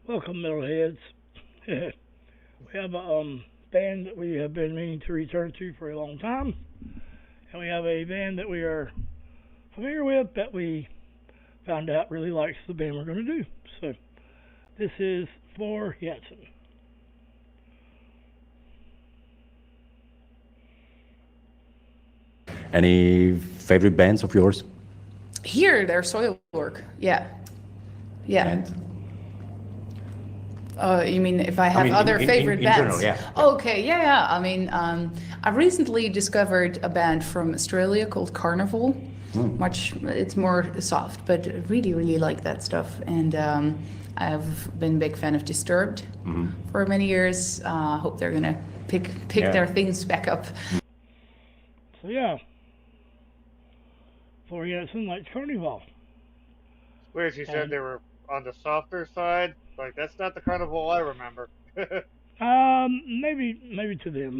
Welcome, metalheads. We have a band that we have been meaning to return to for a long time, and we have a band that we are familiar with that we found out really likes the band we're going to do. So this is for Jansen. Any favorite bands of yours? Here, their soil work. Yeah. Yeah. And You mean if I have other favorite in bands? general, yeah. Okay, yeah. I mean, I recently discovered a band from Australia called Karnivool. It's more soft, but I really, really like that stuff. And I've been a big fan of Disturbed for many years. Hope they're gonna pick their things back up. So yeah, for Jansen likes Carnival. Weird, you said they were on the softer side. Like, that's not the carnival I remember. Maybe to them,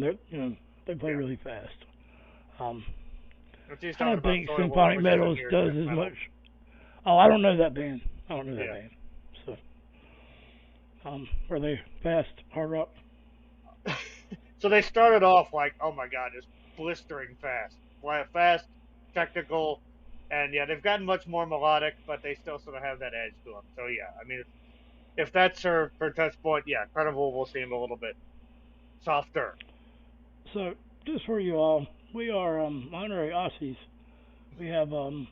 they play really fast. But she's I talking don't about think Soil symphonic War, which metals isn't does near as metal. much. Oh, I don't know that band. I don't know that Yeah. band. So, are they fast hard rock? So they started off like, oh my god, just blistering fast. Fast, technical, and yeah, they've gotten much more melodic, but they still sort of have that edge to them. So yeah, I mean, if that's her touch point, yeah, Carnival will seem a little bit softer. So, just for you all, we are honorary Aussies. We have done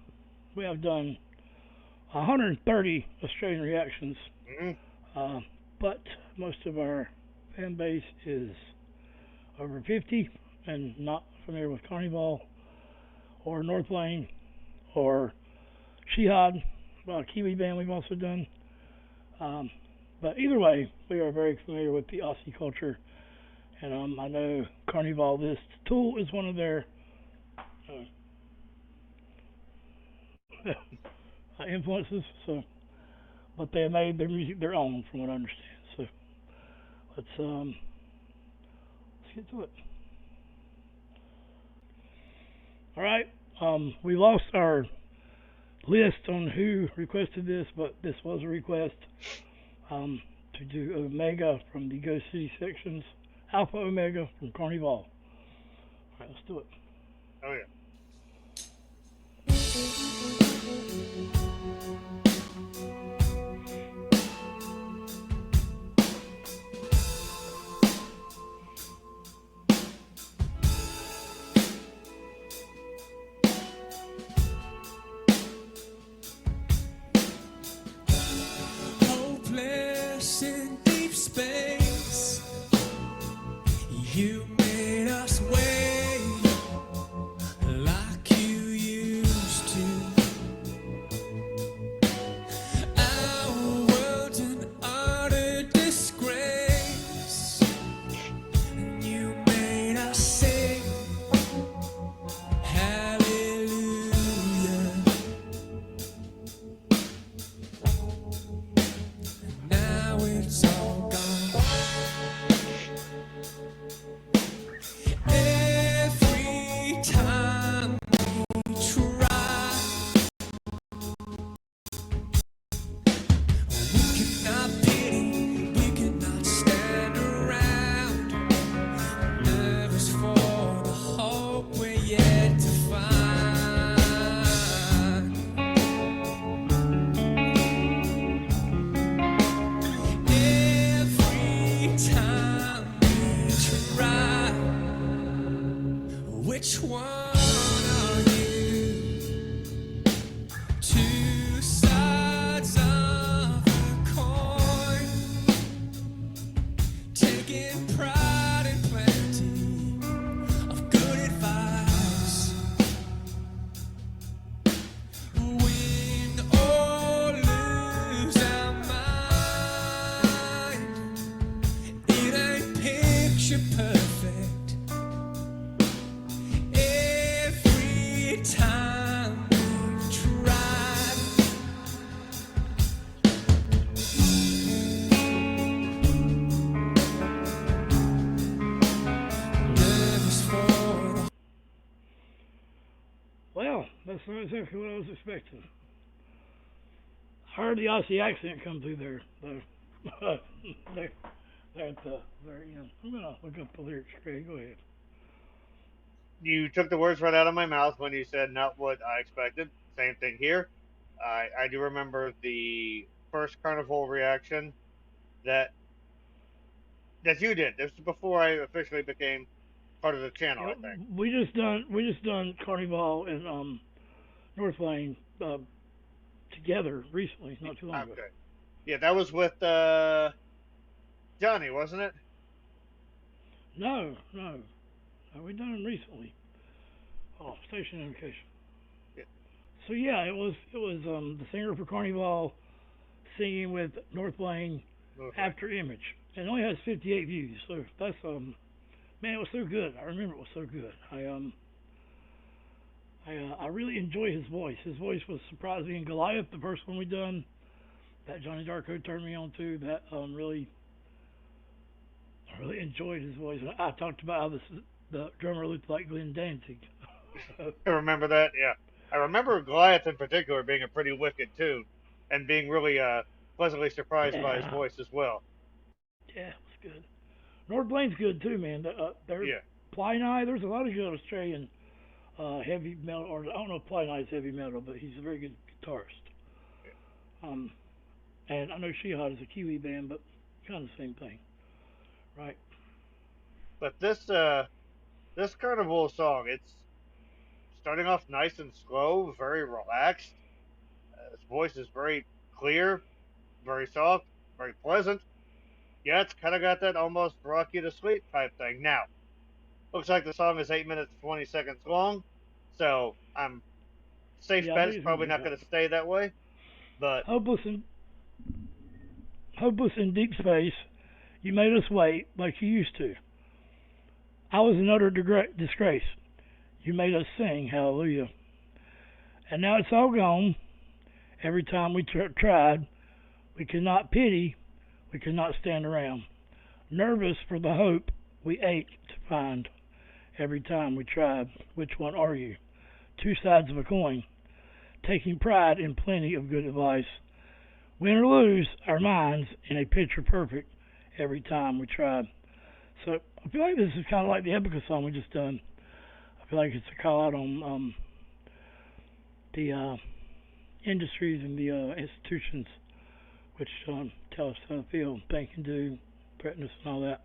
130 Australian reactions, but most of our fan base is over 50 and not familiar with Carnival or North Lane or Shihad, a Kiwi band we've also done. But either way, we are very familiar with the Aussie culture, and I know Carnival, this Tool is one of their influences. So, but they have made their music their own, from what I understand. So let's get to it. All right. We lost our list on who requested this, but this was a request to do Omega from the Go City sections, Alpha Omega from Carnival. All right, let's do it. Oh yeah. Hopeless in deep space, you made us wait like you used to. Our world's an utter disgrace, and you made us sing hallelujah. Now it's all gone. Every time we try, we cannot pity, we cannot stand around, nervous for the hope we're yet to find. Every time we try, which one are you? Two sides of a coin, taking pride in plenty of good advice. Win or lose our mind, it ain't picture perfect. Every time we try, nervous for the Well, that's not exactly what I was expecting. I heard the Aussie accent come through there, though. they're, they're at the very end. I'm gonna look up the lyrics. Craig, go ahead. You took the words right out of my mouth when you said not what I expected. Same thing here. I do remember the first Carnivool reaction that you did. This was before I officially became part of the channel, I think. We just done Carnivool and North Lane together recently, not too long ago. Okay. Yeah, that was with Johnny, wasn't it? No, we done them recently. Oh, station indication. Yeah. So yeah, it was the singer for Carnivool singing with North Lane after Image, and it only has 58 views. So that's man, it was so good. I remember it was so good. I really enjoy his voice. His voice was surprising. And Goliath, the first one we done, that Johnny Darko turned me on to. That I really enjoyed his voice. I talked about how the drummer looked like Glenn Danzig. I remember that, yeah. I remember Goliath in particular being a pretty wicked tune and being really pleasantly surprised by his voice as well. Yeah, it was good. North Lane's good too, man. There's Ply Nye. There's a lot of good Australian heavy metal, or I don't know if Ply Nye's heavy metal, but he's a very good guitarist. Yeah. And I know Shihad is a Kiwi band, but kind of the same thing, right? But this Carnivool song, it's starting off nice and slow, very relaxed. His voice is very clear, very soft, very pleasant. Yeah, it's kind of got that almost rock you to sleep type thing. Now, looks like the song is 8 minutes 20 seconds long, so I'm safe bet it's probably not going to stay that way. But Hopeless in deep space, you made us wait like you used to. I was an utter disgrace. You made us sing hallelujah. And now it's all gone. Every time we tried, we could not pity, we could not stand around. Nervous for the hope we ached to find. Every time we tried, which one are you? Two sides of a coin. Taking pride in plenty of good advice. Win or lose our minds in a picture perfect every time we tried. So I feel like this is kind of like the Epica song we just done. I feel like it's a call out on the industries and the institutions which tell us how to feel, think and do, threaten us and all that.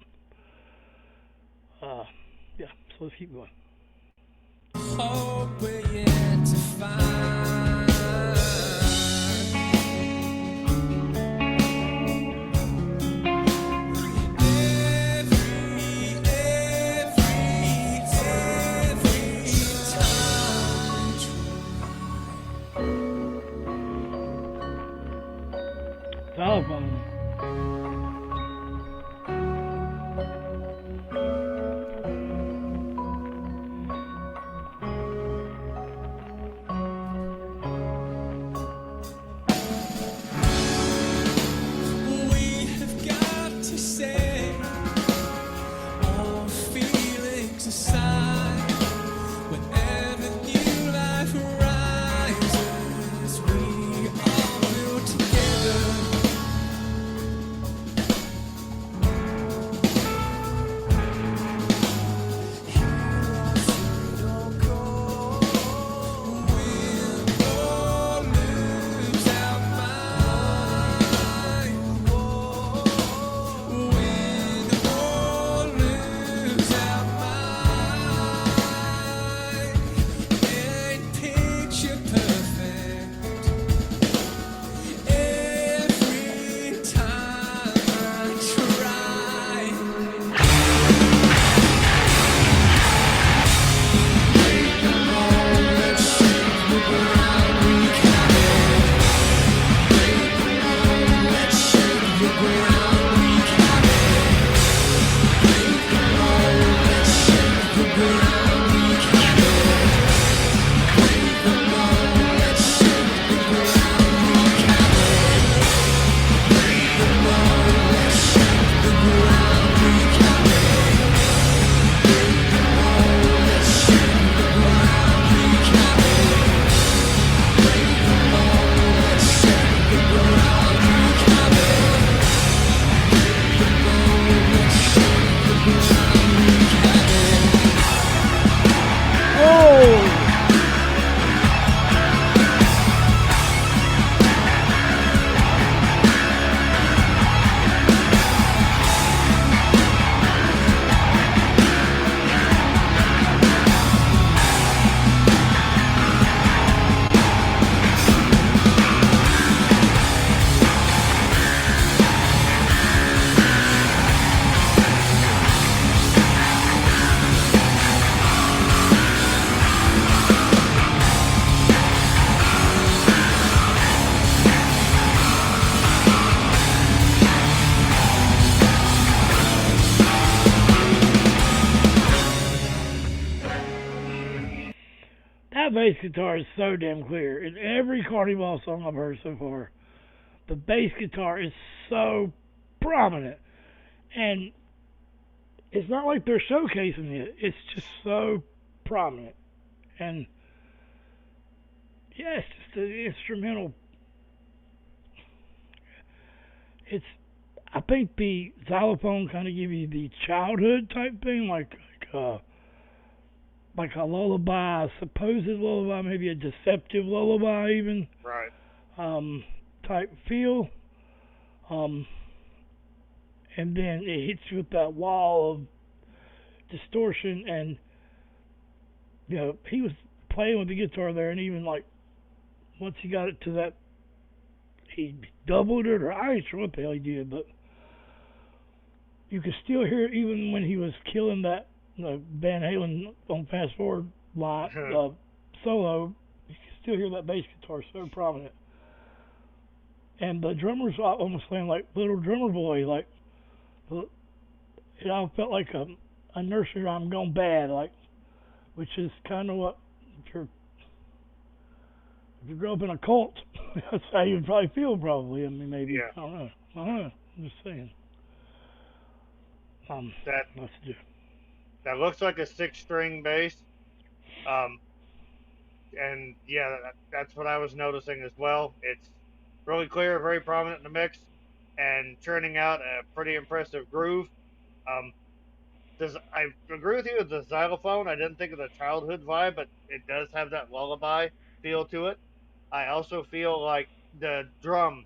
Yeah, so let's keep going. Hope we're yet to find. Telephone. We have got to say our feelings aside. Whenever new life arises, we all will together. that bass guitar is so damn clear. In every Karnivool song I've heard so far, the bass guitar is so prominent. And it's not like they're showcasing it. It's just so prominent. And yeah, it's just an instrumental. I think the xylophone kind of give you the childhood type thing, like a lullaby, a supposed lullaby, maybe a deceptive lullaby even. Right. Type feel. And then it hits you with that wall of distortion, and he was playing with the guitar there, and even like once he got it to that, he doubled it, or I ain't sure what the hell he did, but you could still hear it even when he was killing that Van Halen on Fast Forward line solo. You could still hear that bass guitar so prominent, and the drummer's almost playing like little drummer boy, like it all felt like a nursery rhyme gone bad, like, which is kind of what if you grow up in a cult, that's how you'd probably feel, probably. I mean, maybe. Yeah. I don't know. I'm just saying. Let's do. That looks like a 6-string bass. And yeah, that's what I was noticing as well. It's really clear, very prominent in the mix, and churning out a pretty impressive groove. I agree with you with the xylophone. I didn't think of the childhood vibe, but it does have that lullaby feel to it. I also feel like the drum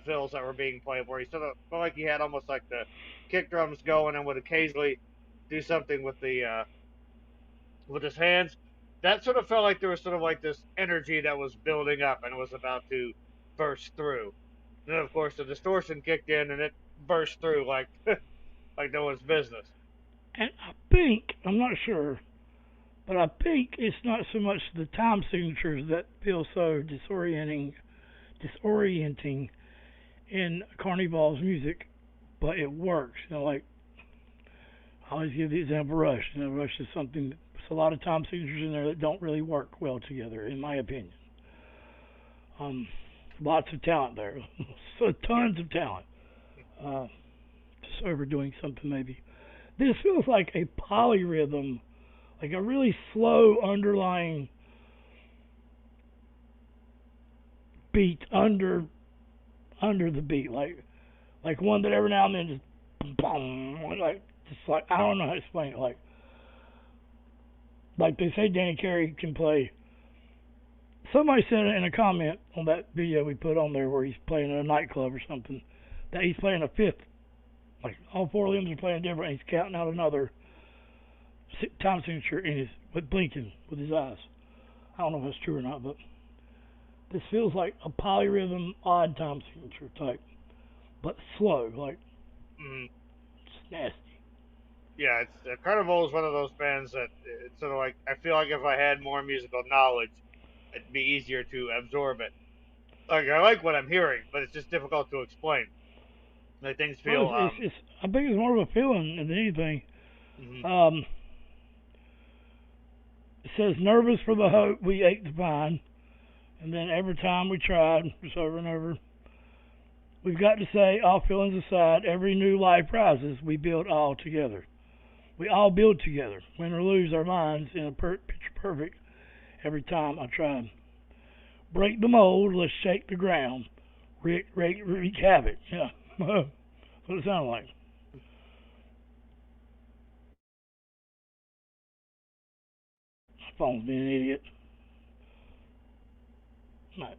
fills that were being played, where he sort of felt like he had almost like the kick drums going, and would occasionally do something with the with his hands. That sort of felt like there was sort of like this energy that was building up and was about to burst through. And then, of course, the distortion kicked in, and it burst through like like no one's business. And I think, I'm not sure, but I think it's not so much the time signatures that feel so disorienting in Karnivool's music, but it works. Like, I always give the example Rush. Rush is something, there's a lot of time signatures in there that don't really work well together, in my opinion. Lots of talent there. So tons of talent. Just overdoing something maybe. This feels like a polyrhythm, like a really slow underlying beat under the beat, like one that every now and then just boom, like I don't know how to explain it, like they say Danny Carey can play. Somebody said in a comment on that video we put on there where he's playing in a nightclub or something, that he's playing a fifth. Like all four limbs are playing different. He's counting out another time signature with blinking with his eyes. I don't know if that's true or not, but this feels like a polyrhythm, odd time signature type, but slow, like it's nasty. Yeah, Karnivool is one of those bands that it's sort of like, I feel like if I had more musical knowledge, it'd be easier to absorb it. Like, I like what I'm hearing, but it's just difficult to explain. Like, things feel. I think it's more of a feeling than anything. Mm-hmm. It says, nervous for the hope we ache to find, and then every time we tried, just over and over. We've got to say, all feelings aside, every new life rises, we build all together. We all build together. Win or lose our minds in a picture perfect every time I try. Break the mold, let's shake the ground. Wreak havoc. Yeah. That's what it sounded like. My phone's being an idiot. Right.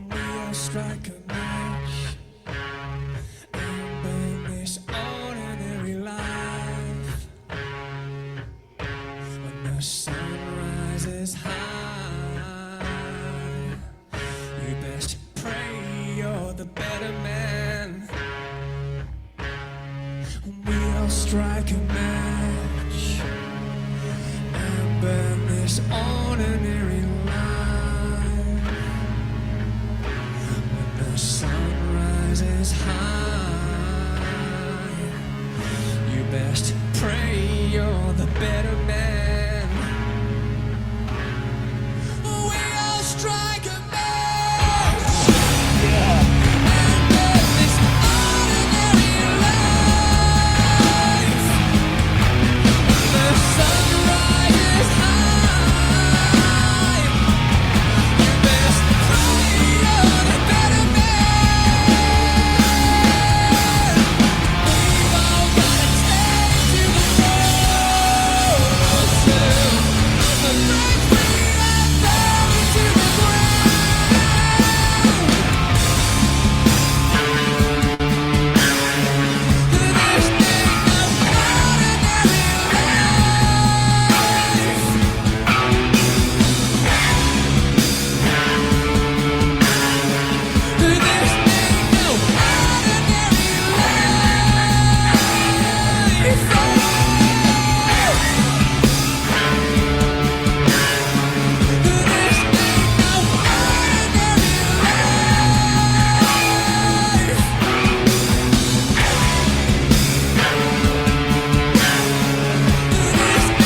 We'll strike a match and burn this ordinary life. When the sun rises high, you best pray you're the better man. We'll strike a match and burn this ordinary life. When the sun rises better man. We all strike a match. And live this ordinary life. The sun rises high. You best pray you're the better man. We've all gotta take to the road soon. The things we have buried to the ground. This ain't no ordinary life. This ain't no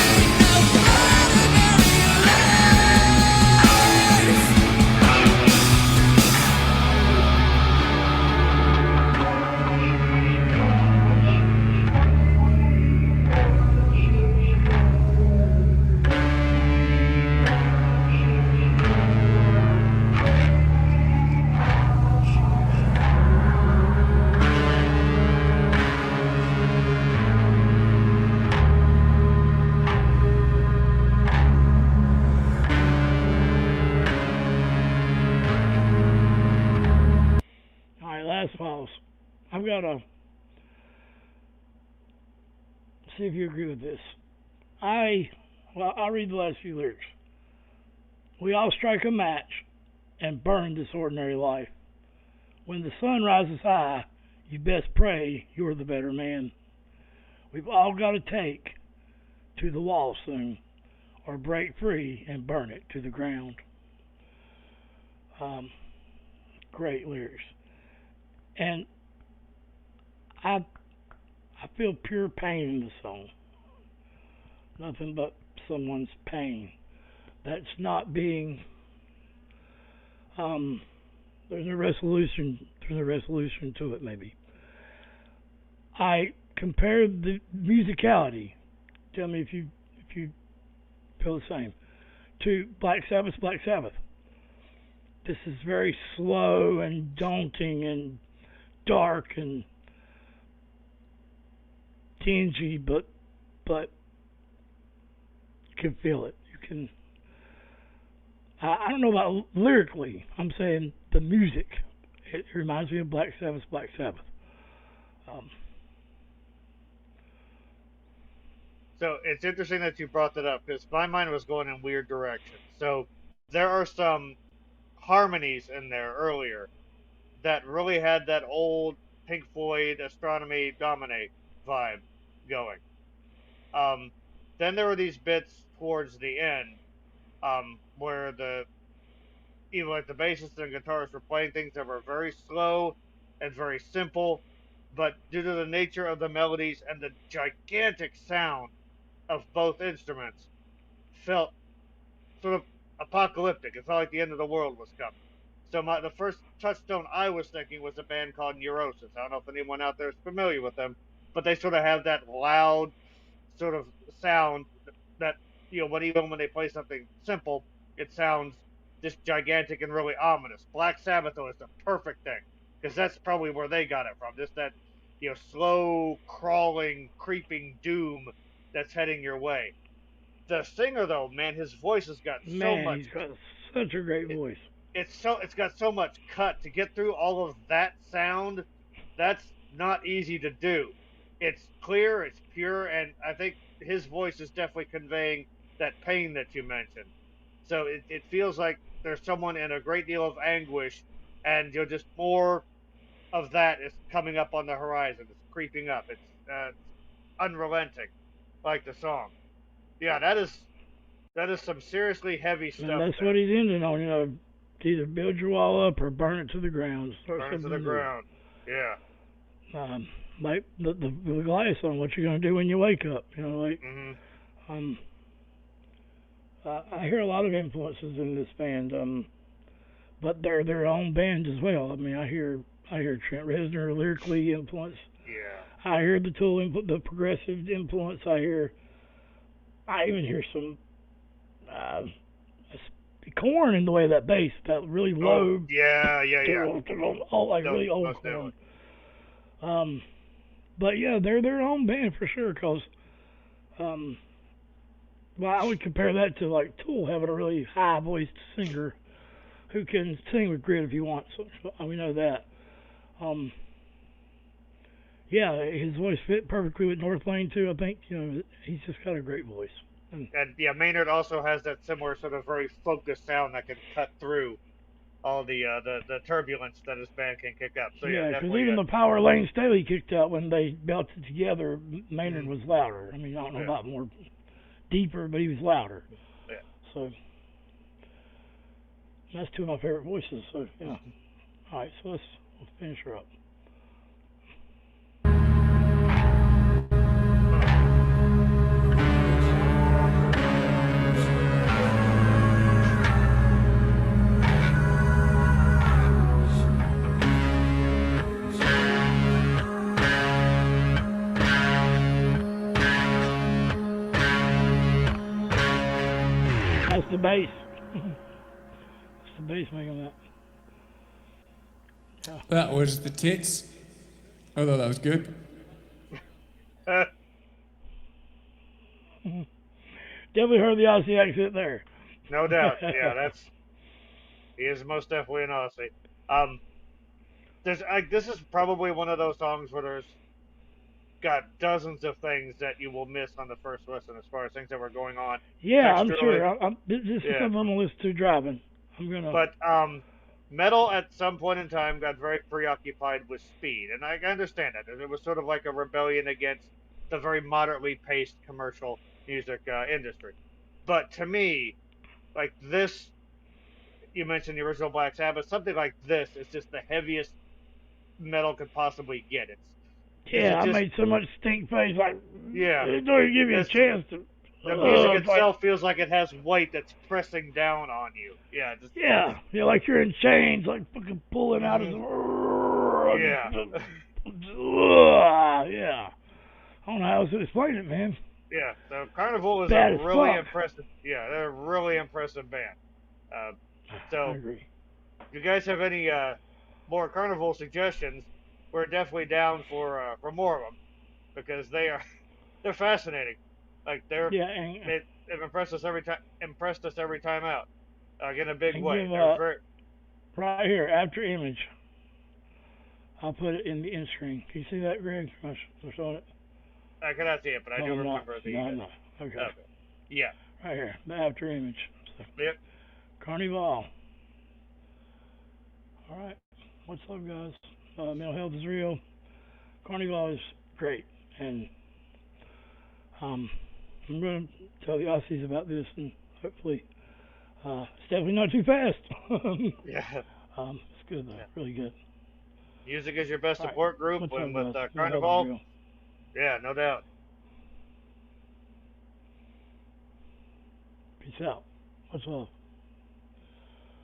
All right, last files. I've got to see if you agree with this. I'll read the last few lyrics. We all strike a match and burn this ordinary life. When the sun rises high, you best pray you're the better man. We've all got to take to the wall soon, or break free and burn it to the ground. Great lyrics. And I feel pure pain in the song. Nothing but someone's pain. That's not being. There's a resolution. There's a resolution to it, maybe. I compared the musicality. Tell me if you feel the same. To Black Sabbath's Black Sabbath. This is very slow and daunting and dark and dingy, but you can feel it. You can. I don't know about lyrically. I'm saying the music. It reminds me of Black Sabbath's Black Sabbath. So it's interesting that you brought that up because my mind was going in weird directions. So there are some harmonies in there earlier that really had that old Pink Floyd Astronomy Dominate vibe going. Then there were these bits towards the end where even like the bassists and guitarists were playing things that were very slow and very simple, but due to the nature of the melodies and the gigantic sound of both instruments, felt sort of apocalyptic. It felt like the end of the world was coming. So the first touchstone I was thinking was a band called Neurosis. I don't know if anyone out there is familiar with them, but they sort of have that loud sort of sound that, even when they play something simple, it sounds just gigantic and really ominous. Black Sabbath, though, is the perfect thing, because that's probably where they got it from. Just that, slow, crawling, creeping doom that's heading your way. The singer, though, man, his voice has got so much. He's got such a great voice. It's got so much cut to get through all of that sound. That's not easy to do. It's clear, it's pure, and I think his voice is definitely conveying that pain that you mentioned. So it feels like there's someone in a great deal of anguish, and just more of that is coming up on the horizon. It's creeping up. It's unrelenting, like the song. Yeah, that is some seriously heavy stuff. And that's what he's ending on. Either build your wall up or burn it to the ground. Burn it to the ground. Yeah. Like the Goliath song, what you gonna do when you wake up? Um, I hear a lot of influences in this band, but they're their own band as well. I mean, I hear Trent Reznor lyrically influenced. Yeah. I hear the Tool the progressive influence. I even hear some Corn in the way of that bass, that really low. Oh, yeah. All like No, really old most Corn. definitely. But yeah, they're their own band for sure. Cause well, I would compare that to like Tool having a really high voiced singer who can sing with grit if he wants. So we know that. Yeah, his voice fit perfectly with North Lane too. I think he's just got a great voice. And yeah, Maynard also has that similar sort of very focused sound that can cut through all the turbulence that his band can kick up. So yeah, Yeah, because definitely. even the power Lane Staley kicked out when they belted together, Maynard was louder. I mean, I don't know about more deeper, but he was louder. Yeah. So that's two of my favorite voices. So yeah. All right, so we'll finish her up. That's the bass. That's the bass making that. Yeah. That was the tits. I thought that was good. Definitely heard the Aussie accent there. No doubt. Yeah, he is most definitely an Aussie. This is probably one of those songs where there's got dozens of things that you will miss on the first listen as far as things that were going on. Yeah, I'm texturally. sure. This is something I'm gonna listen to driving. But metal at some point in time got very preoccupied with speed, and I understand that. It was sort of like a rebellion against the very moderately paced commercial music industry. But to me, like this, you mentioned the original Black Sabbath, something like this is just the heaviest metal could possibly get. I made so much stink face, like it don't even give you a chance to. The music itself feels like it has weight that's pressing down on you. Yeah. Like you're in chains, like fucking pulling out of the. Yeah. I don't know how else to explain it, man. Yeah. So Karnivool is Bad a as really fuck. impressive. Yeah, they're a really impressive band. I So agree. if you guys have any more Karnivool suggestions, we're definitely down for more of them because they're fascinating. Like they've impressed us every time out. In a big way. Right here, after image. I'll put it in the end screen. Can you see that, Greg? I'm showing it. I cannot see it, but I do remember the. No. Okay. Yeah. Right here, the after image. So, yep. Karnivool. All right. What's up, guys? Mental health is real. Karnivool is great, and I'm going to tell the Aussies about this, and hopefully, it's definitely not too fast. Yeah. It's good though, really good. Music is your best support group, and with Mental Karnivool, health is real. yeah, no doubt. Peace out. Much love.